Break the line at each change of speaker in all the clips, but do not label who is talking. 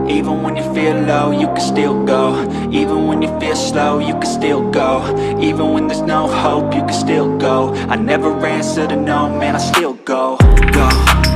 Even when you feel low, you can still go. Even when you feel slow, you can still go. Even when there's no hope, you can still go. I never answer to no, man, I still go. Go,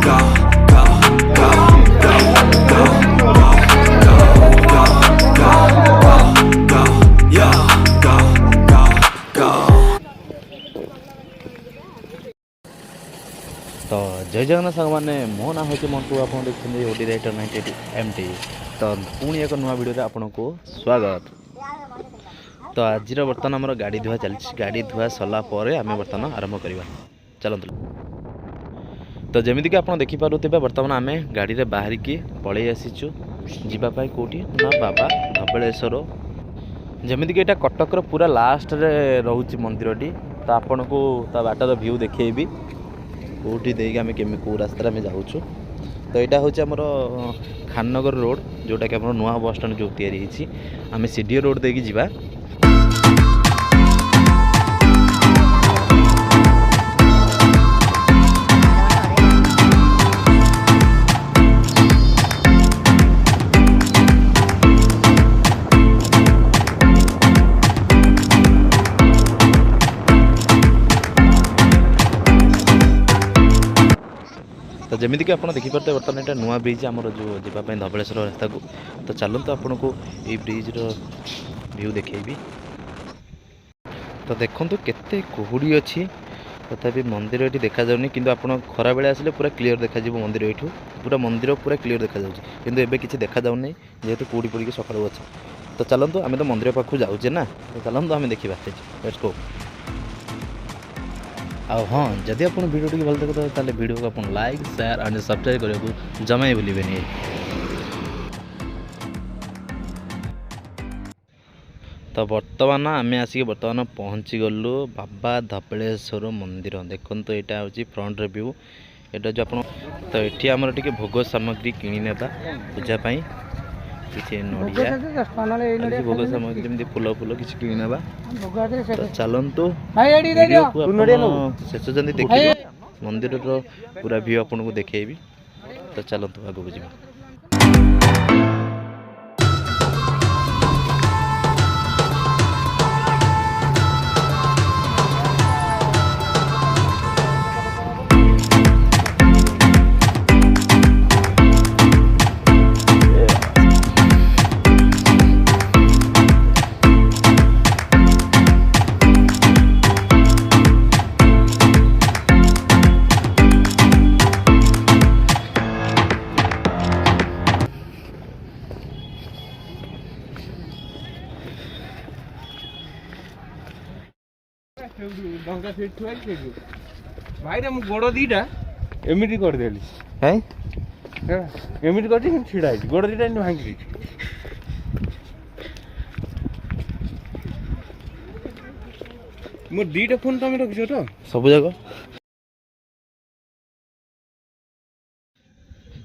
go, go, go, go, go, go, go, go, go, go, go, yo, go, go, go.
तो जय जगन्नाथ सांग मैंने मो ना हूँ मंटू आप देखते OD writer 98 MT तो पुणी एक नुआ वीडियो आपन को स्वागत। तो आज बर्तमान आम गाड़ी धुआ चलती गाड़ी धुआ सरला आम बर्तमान आरंभ करवा चलते। तो जमीक आप देखिपे बर्तमान आम गाड़ी में बाहर की पलि आसीचु जीवाई कौटी ना बाबा धबलेश्वर जमीक यहाँ कटकर पूरा लास्ट रे रोचे मंदिरटी। तो आपन को बाटर भ्यू देखेबी कौटी देगी आम केमी कौ रास्ता आम जाऊँ। तो यहाँ हूँ आमर खाननगर रोड जोटा कि नुआ बस स्टाण जो तैयारी आम सीडीओ रोड देकी जीवा। तो जमीक आप देखिपे बर्तमान यहाँ नुआ ब्रिज आमर जो जावाई धबलेश्वर रास्ता को। तो चलते आपन को ये ब्रिज व्यू देखेबी। तो देखो केते कुहुड़ी अच्छी तथापि मंदिर ये देखा जाऊनी कि आप खरा बेले आसिले पूरा क्लीयर देखा मंदिर यू पूरा मंदिर पूरा क्लीयर देखा कि एवं किसी देखा जाऊनी जेहेतु कूड़ी पड़ी सकाल अच्छे। तो चलतु आम तो मंदिर पाखु जाऊे ना। तो चलतु आम देखा लेट्स गो। हाँ जदि आप वीडियो टी भल देखते हैं वीडियो को आप लाइक शेयर एंड सब्सक्राइब करने को जमा ही भूलें। तो बर्तमान आम आसिक बर्तमान पहुँची गलु बाबा धबलेश्वर मंदिर। देखो तो यहाँ हूँ फ्रंट रे व्यू यहाँ जो आप। तो ये आमर टे भोग सामग्री किणी नेबा पूजापाई किसी नड़िया भोग सामग्री जमी फुल फुल किसी किणी नेबा। तो चलतु शेष जमी देखिए मंदिर पूरा व्यू आपन को देखेबी। तो चलतु आगू जी।
भाई रे गोड़ दीटा एमती करदेली एमती कर छिड़ा गोड़ दीटा भांगी मोर दीटा फोन तुम रखिछ तो
सब जाक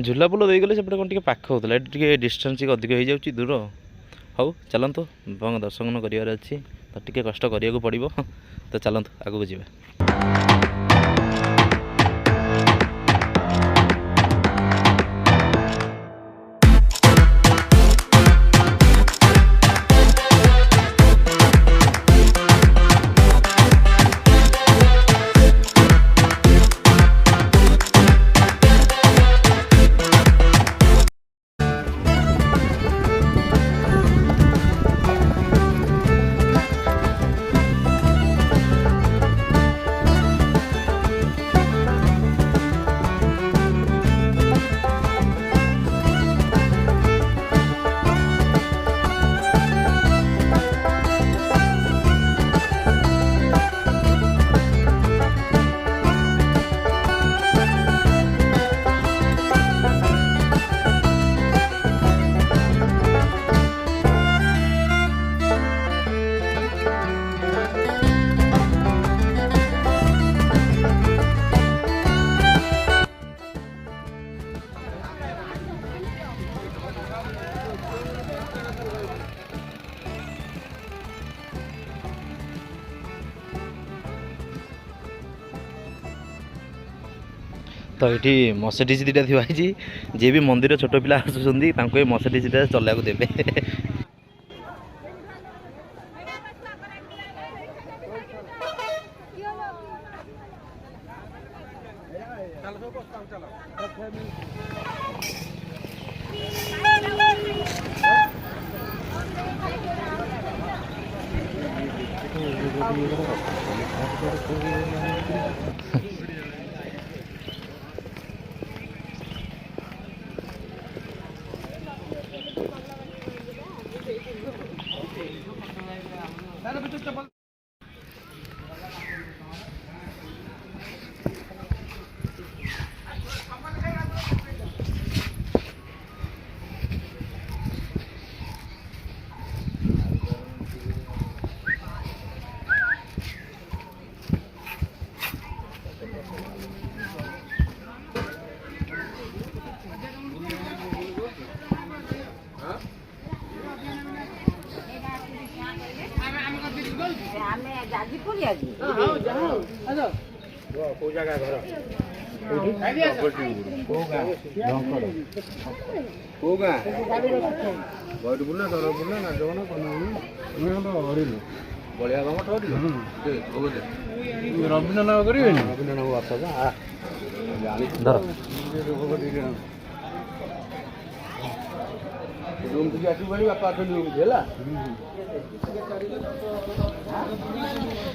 झूला पुल देगले सेपटे कौन पाख होता है डिस्टेंस अधिक हो जाऊँगी दूर। हाउ चलतु दर्शन करार अच्छी तो टी कष्ट करा पड़ो। तो चलतु आगू जी। तो ये मर्सिडीज दुटा थी जी भी मंदिर छोट पिला आसुँच मर्सिडीज दुटा चलैया देवे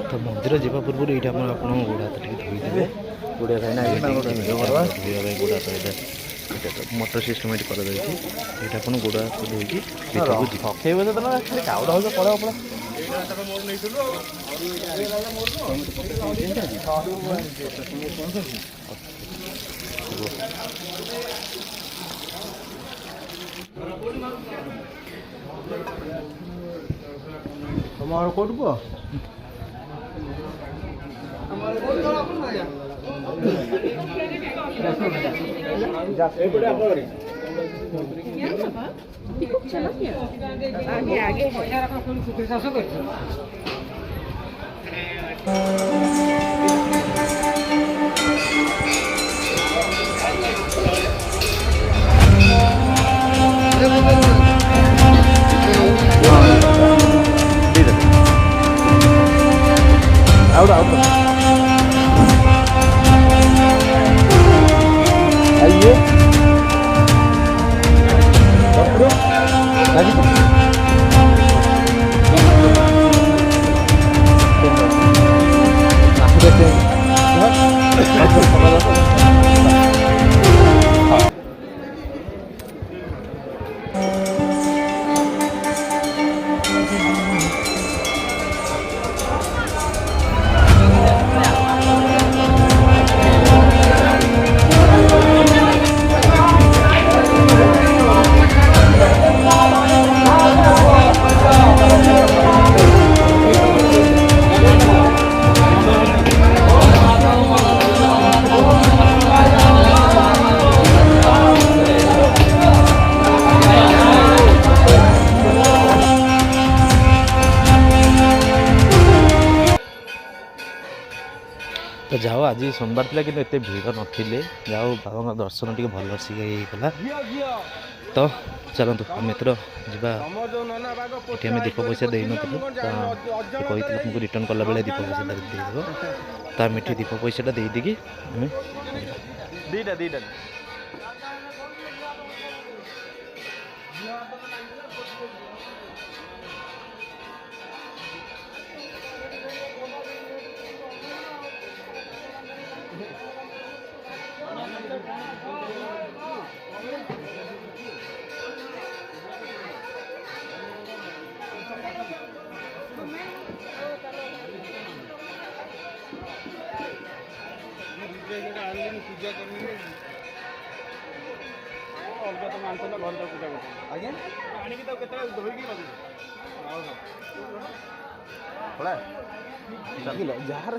तो मंदिर जावा पूर्व ये गोड़ हाथ धोईदे गोड़ा कहीं गोड़ा मोटर सिस्टम ये कर गोड़ हाथ धोईकी
तुम्हारा कोट को
आगे आगे
तो जाओ आज सोमवार था कि एत भीड़ नथिले जाओ बाबा दर्शन टी भल गला तो चलतु आम एथर जा आम दीप पैसा दे नु कही तुमको रिटर्न कला बेले दीप पैसा देदेव तो आम ये दीप पैसा दे देकी दीटा
पूजा करनी अलग तो मानस ना घर पूजा कर आज्ञा आनी धोईकी जार